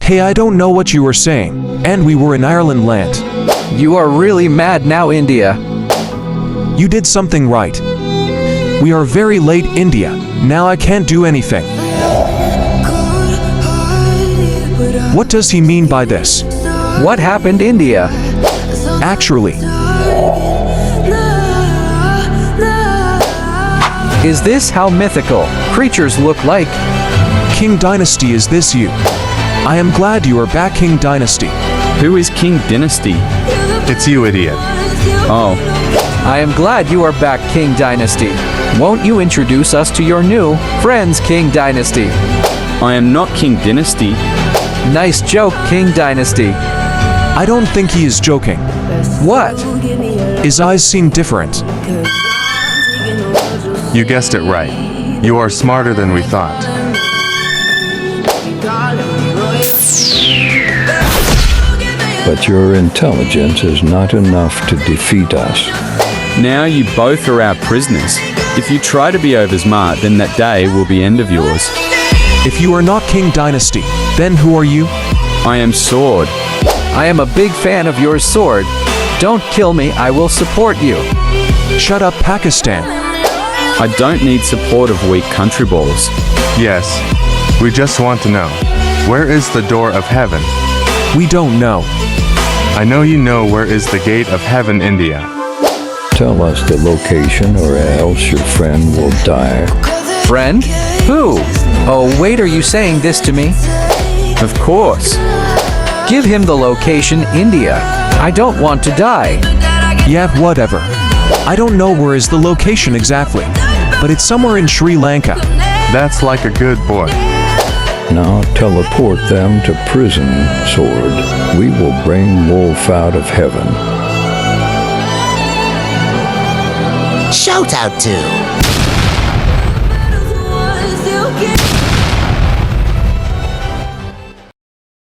Hey, I don't know what you were saying. And we were in Ireland land. You are really mad now, India. You did something right. We are very late, India. Now I can't do anything. What does he mean by this? What happened, India? Actually, Is this how mythical creatures look like? King Dynasty, is this you? I am glad you are back, King Dynasty. Who is King Dynasty? It's you, idiot. Oh, I am glad you are back, King Dynasty. Won't you introduce us to your new friends, King Dynasty? I am not King Dynasty. Nice joke, King Dynasty. I don't think he is joking. What? His eyes seem different. You guessed it right. You are smarter than we thought. But your intelligence is not enough to defeat us. Now you both are our prisoners. If you try to be oversmart, then that day will be end of yours. If you are not King Dynasty, then who are you? I am Sword. I am a big fan of your sword. Don't kill me, I will support you. Shut up, Pakistan. I don't need support of weak country balls. Yes. We just want to know. Where is the door of heaven? We don't know. I know you know where is the gate of heaven, India. Tell us the location or else your friend will die. Friend? Who? Oh, wait, are you saying this to me? Of course. Give him the location, India. I don't want to die. Yeah, whatever. I don't know where is the location exactly, but it's somewhere in Sri Lanka. That's like a good boy. Now teleport them to prison, Sword. We will bring Wolf out of heaven. Shout out to